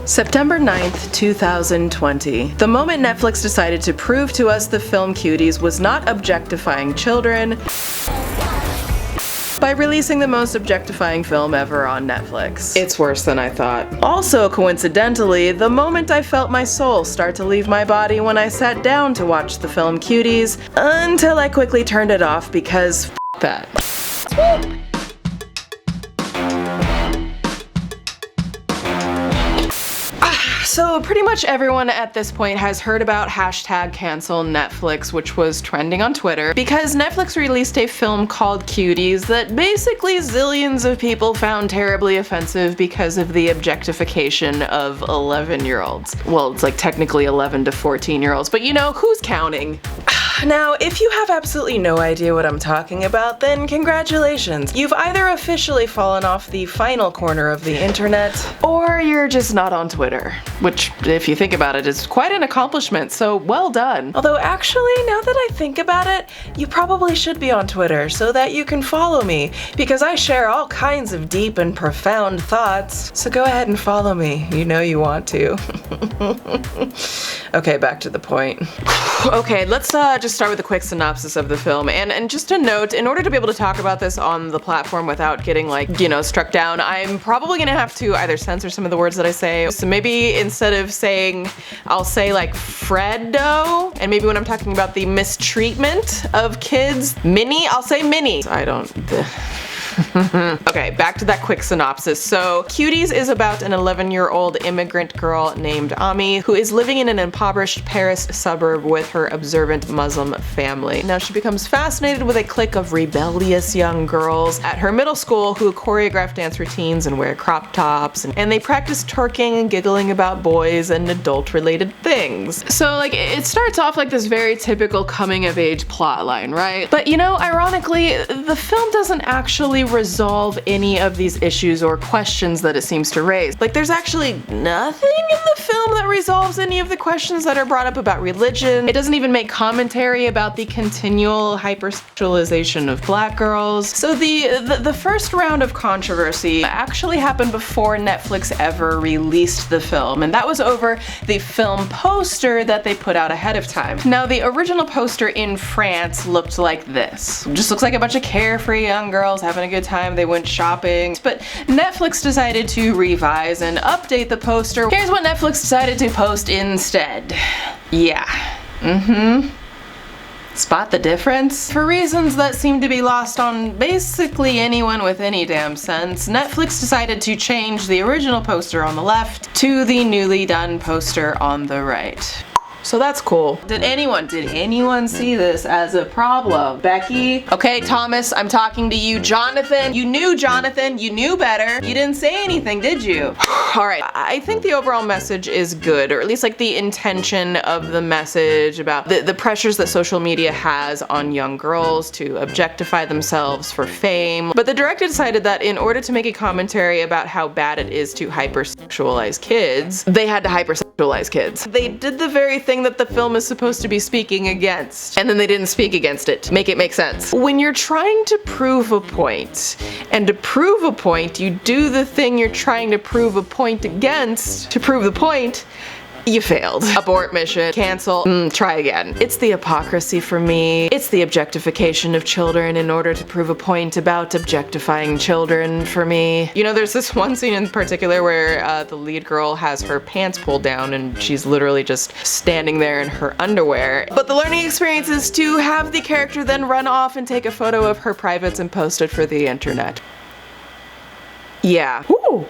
September 9th, 2020. The moment Netflix decided to prove to us the film Cuties was not objectifying children by releasing the most objectifying film ever on Netflix. It's worse than I thought. Also, coincidentally, the moment I felt my soul start to leave my body when I sat down to watch the film Cuties, until I quickly turned it off because f that. SWOOP! So pretty much everyone at this point has heard about #cancel Netflix, which was trending on Twitter, because Netflix released a film called Cuties that basically zillions of people found terribly offensive because of the objectification of 11-year-olds. Well, it's like technically 11 to 14-year-olds, but you know, who's counting? Now, if you have absolutely no idea what I'm talking about, then congratulations. You've either officially fallen off the final corner of the internet, or you're just not on Twitter. Which, if you think about it, is quite an accomplishment, so well done. Although actually, now that I think about it, you probably should be on Twitter so that you can follow me, because I share all kinds of deep and profound thoughts. So go ahead and follow me. You know you want to. Okay, back to the point. Okay, let's just start with a quick synopsis of the film, and just a note, in order to be able to talk about this on the platform without getting, like, you know, struck down, I'm probably gonna have to either censor some of the words that I say, so maybe instead of saying, I'll say like Freddo, and maybe when I'm talking about the mistreatment of kids, I'll say Minnie. I don't... Okay, back to that quick synopsis. So, Cuties is about an 11-year-old immigrant girl named Ami who is living in an impoverished Paris suburb with her observant Muslim family. Now, she becomes fascinated with a clique of rebellious young girls at her middle school who choreograph dance routines and wear crop tops, and they practice twerking and giggling about boys and adult-related things. So, like, it starts off like this very typical coming-of-age plotline, right? But, you know, ironically, the film doesn't actually resolve any of these issues or questions that it seems to raise. Like, there's actually nothing in the film that resolves any of the questions that are brought up about religion. It doesn't even make commentary about the continual hypersexualization of black girls. So the first round of controversy actually happened before Netflix ever released the film, and that was over the film poster that they put out ahead of time. Now, the original poster in France looked like this. It just looks like a bunch of carefree young girls having a good time. They went shopping. But Netflix decided to revise and update the poster. Here's what Netflix decided to post instead. Yeah. Spot the difference? For reasons that seem to be lost on basically anyone with any damn sense, Netflix decided to change the original poster on the left to the newly done poster on the right. So that's cool. Did anyone see this as a problem? Becky? Okay, Thomas, I'm talking to you. Jonathan, you knew better. You didn't say anything, did you? Alright, I think the overall message is good, or at least like the intention of the message about the pressures that social media has on young girls to objectify themselves for fame. But the director decided that in order to make a commentary about how bad it is to hypersexualize kids, they had to hypersexualize kids. They did the very thing that the film is supposed to be speaking against, and then they didn't speak against it to make it make sense. When you're trying to prove a point, and to prove a point, you do the thing you're trying to prove a point against to prove the point, you failed. Abort mission, cancel, try again. It's the hypocrisy for me. It's the objectification of children in order to prove a point about objectifying children for me. You know, there's this one scene in particular where the lead girl has her pants pulled down and she's literally just standing there in her underwear. But the learning experience is to have the character then run off and take a photo of her privates and post it for the internet. Yeah. Woo!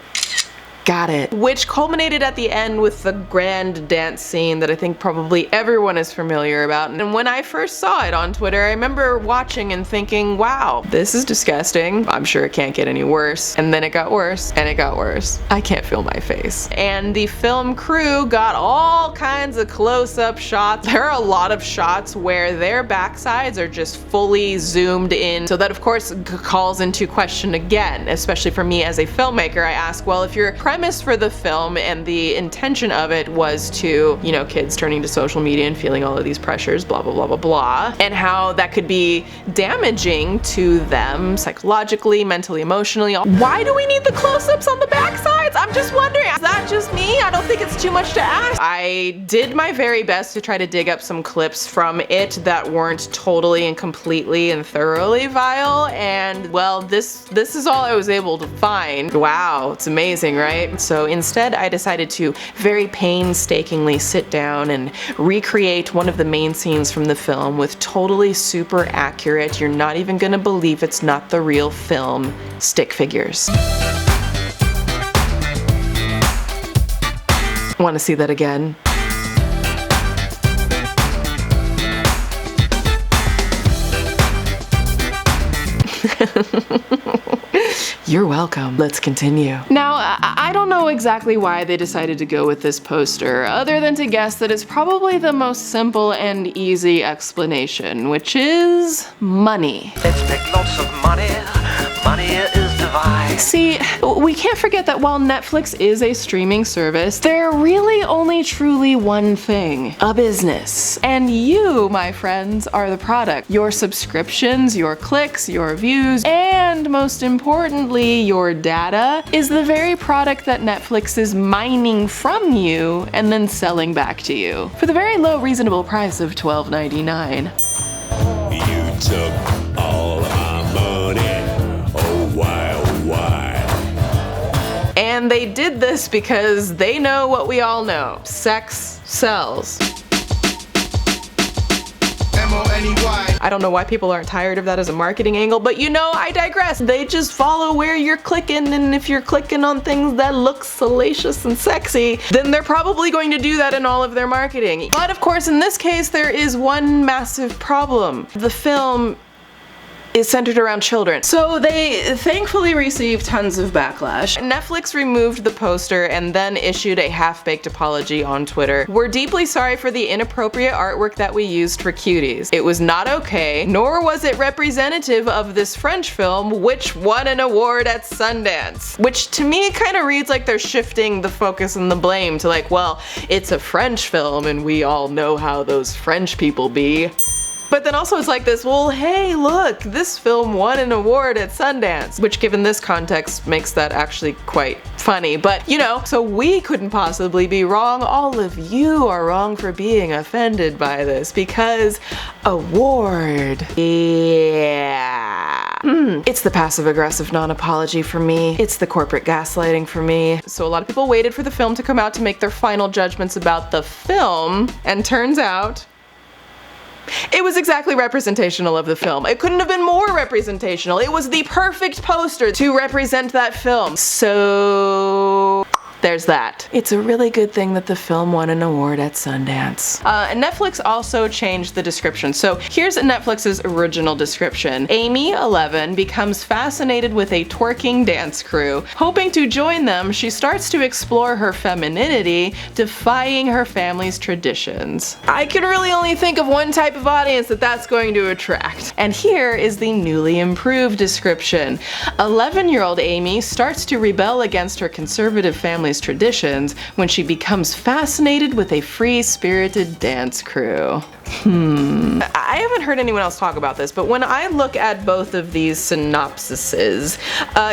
Got it. Which culminated at the end with the grand dance scene that I think probably everyone is familiar about. And when I first saw it on Twitter, I remember watching and thinking, wow, this is disgusting. I'm sure it can't get any worse. And then it got worse, and it got worse. I can't feel my face. And the film crew got all kinds of close-up shots. There are a lot of shots where their backsides are just fully zoomed in. So that, of course, calls into question again, especially for me as a filmmaker. I ask, well, if your primary premise for the film and the intention of it was to, you know, kids turning to social media and feeling all of these pressures, blah, blah, blah, blah, blah, and how that could be damaging to them psychologically, mentally, emotionally. Why do we need the close-ups on the backsides? I'm just wondering, is that just me? I don't think it's too much to ask. I did my very best to try to dig up some clips from it that weren't totally and completely and thoroughly vile, and well, this is all I was able to find. Wow, it's amazing, right? So instead I decided to very painstakingly sit down and recreate one of the main scenes from the film with totally super accurate, you're not even gonna believe it's not the real film, stick figures. Want to see that again? You're welcome. Let's continue. Now, I don't know exactly why they decided to go with this poster, other than to guess that it's probably the most simple and easy explanation, which is money. Let's make lots of money. Money is divine. See, we can't forget that while Netflix is a streaming service, they're really only truly one thing: a business. And you, my friends, are the product. Your subscriptions, your clicks, your views, and most importantly, your data is the very product that Netflix is mining from you and then selling back to you for the very low reasonable price of $12.99. You took all of my money. Oh, why, oh, why? And they did this because they know what we all know. Sex sells. M-O-N-E-Y. I don't know why people aren't tired of that as a marketing angle, but you know, I digress. They just follow where you're clicking, and if you're clicking on things that look salacious and sexy, then they're probably going to do that in all of their marketing. But of course, in this case, there is one massive problem. The film is centered around children. So they thankfully received tons of backlash. Netflix removed the poster and then issued a half-baked apology on Twitter. We're deeply sorry for the inappropriate artwork that we used for Cuties. It was not okay, nor was it representative of this French film, which won an award at Sundance. Which to me kind of reads like they're shifting the focus and the blame to like, well, it's a French film and we all know how those French people be. But then also it's like this, well, hey, look, this film won an award at Sundance, which given this context makes that actually quite funny. But you know, so we couldn't possibly be wrong. All of you are wrong for being offended by this because award. Yeah. It's the passive-aggressive non-apology for me. It's the corporate gaslighting for me. So a lot of people waited for the film to come out to make their final judgments about the film, and turns out it was exactly representational of the film. It couldn't have been more representational. It was the perfect poster to represent that film. So there's that. It's a really good thing that the film won an award at Sundance. And Netflix also changed the description. So here's Netflix's original description. Amy, 11, becomes fascinated with a twerking dance crew. Hoping to join them, she starts to explore her femininity, defying her family's traditions. I can really only think of one type of audience that that's going to attract. And here is the newly improved description. 11-year-old Amy starts to rebel against her conservative family's traditions when she becomes fascinated with a free-spirited dance crew. I haven't heard anyone else talk about this, but when I look at both of these synopsises,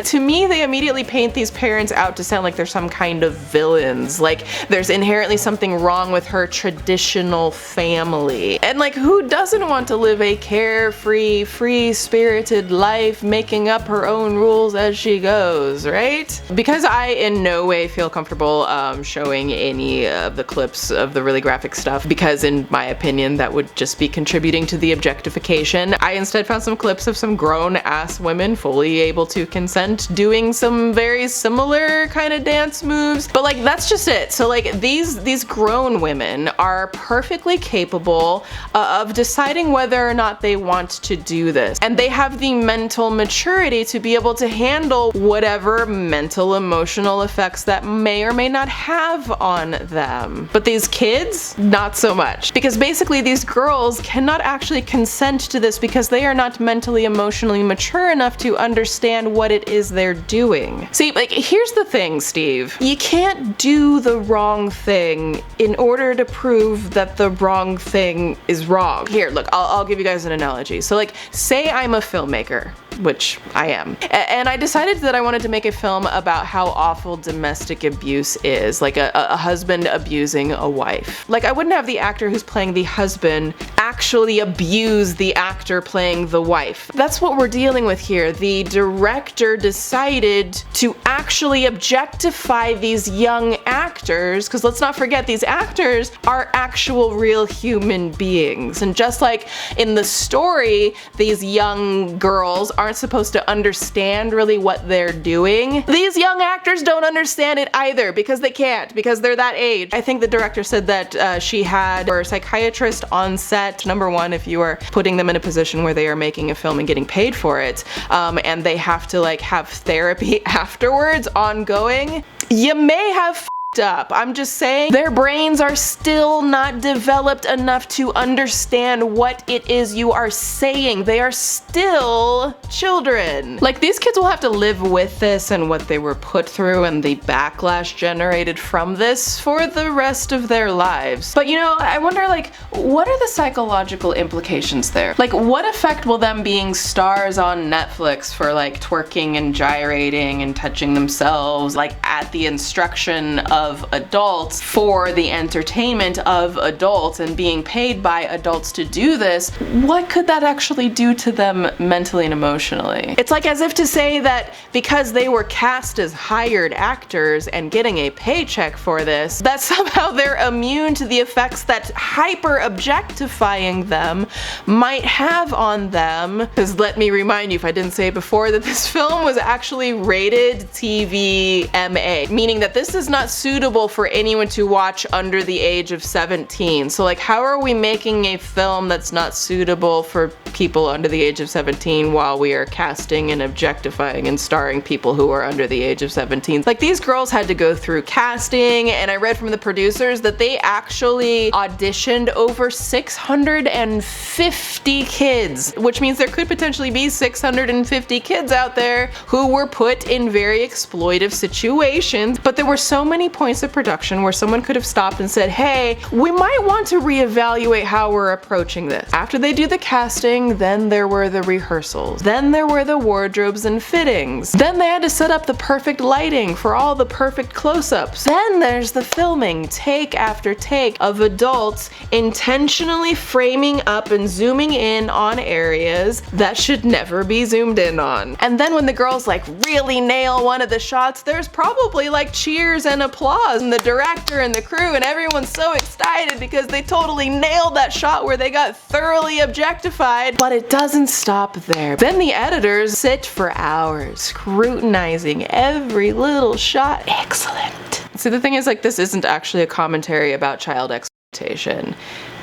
to me they immediately paint these parents out to sound like they're some kind of villains, like there's inherently something wrong with her traditional family. And like, who doesn't want to live a carefree, free-spirited life, making up her own rules as she goes, right? Because I in no way feel comfortable showing any of the clips of the really graphic stuff, because in my opinion that would just be contributing to the objectification. I instead found some clips of some grown-ass women fully able to consent doing some very similar kind of dance moves, but like that's just it. So like these grown women are perfectly capable of deciding whether or not they want to do this, and they have the mental maturity to be able to handle whatever mental emotional effects that may or may not have on them. But these kids, not so much, because basically these girls cannot actually consent to this because they are not mentally, emotionally mature enough to understand what it is they're doing. See, like, here's the thing, Steve. You can't do the wrong thing in order to prove that the wrong thing is wrong. Here, look, I'll give you guys an analogy. So, like, say I'm a filmmaker, which I am, and I decided that I wanted to make a film about how awful domestic abuse is, like a husband abusing a wife. Like, I wouldn't have the actor who's playing the husband actually abuse the actor playing the wife. That's what we're dealing with here. The director decided to actually objectify these young actors, because let's not forget, these actors are actual real human beings. And just like in the story, these young girls aren't supposed to understand really what they're doing. These young actors don't understand it either, because they can't, because they're that age. I think the director said that she had her psychiatrist on set. Number one, if you are putting them in a position where they are making a film and getting paid for it, and they have to like have therapy afterwards, ongoing, you may have up. I'm just saying their brains are still not developed enough to understand what it is you are saying. They are still children. Like, these kids will have to live with this and what they were put through and the backlash generated from this for the rest of their lives. But you know, I wonder, like, what are the psychological implications there? Like, what effect will them being stars on Netflix for like twerking and gyrating and touching themselves, like at the instruction of adults for the entertainment of adults and being paid by adults to do this, what could that actually do to them mentally and emotionally? It's like as if to say that because they were cast as hired actors and getting a paycheck for this, that somehow they're immune to the effects that hyper objectifying them might have on them. Because let me remind you, if I didn't say it before, that this film was actually rated TV MA, meaning that this is not suitable for anyone to watch under the age of 17. So like, how are we making a film that's not suitable for people under the age of 17 while we are casting and objectifying and starring people who are under the age of 17? Like, these girls had to go through casting, and I read from the producers that they actually auditioned over 650 kids, which means there could potentially be 650 kids out there who were put in very exploitive situations. But there were so many points of production where someone could have stopped and said, hey, we might want to reevaluate how we're approaching this. After they do the casting, then there were the rehearsals. Then there were the wardrobes and fittings. Then they had to set up the perfect lighting for all the perfect close-ups. Then there's the filming, take after take, of adults intentionally framing up and zooming in on areas that should never be zoomed in on. And then when the girls like really nail one of the shots, there's probably like cheers and applause, and the director and the crew and everyone's so excited because they totally nailed that shot where they got thoroughly objectified. But it doesn't stop there. Then the editors sit for hours scrutinizing every little shot. Excellent. See, the thing is, like, this isn't actually a commentary about child exploitation.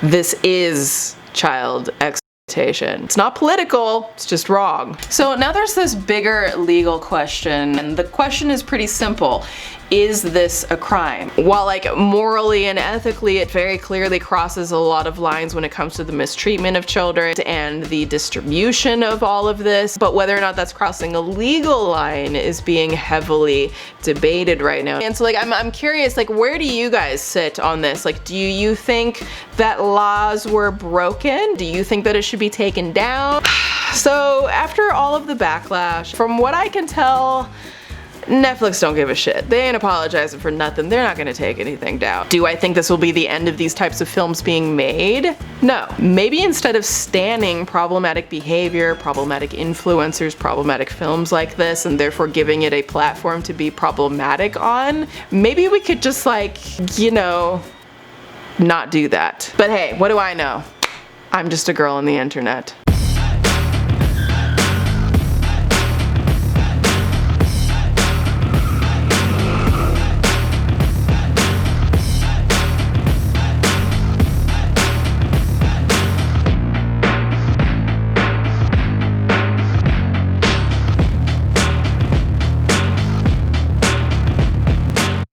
This is child exploitation. It's not political, it's just wrong. So now there's this bigger legal question, and the question is pretty simple. Is this a crime? While like morally and ethically it very clearly crosses a lot of lines when it comes to the mistreatment of children and the distribution of all of this, but whether or not that's crossing a legal line is being heavily debated right now. And so like I'm curious, like, where do you guys sit on this? Like, do you think that laws were broken? Do you think that it should be taken down? So after all of the backlash, from what I can tell, Netflix don't give a shit. They ain't apologizing for nothing. They're not gonna take anything down. Do I think this will be the end of these types of films being made? No. Maybe instead of standing problematic behavior, problematic influencers, problematic films like this, and therefore giving it a platform to be problematic on, maybe we could just like, you know, not do that. But hey, what do I know? I'm just a girl on the internet.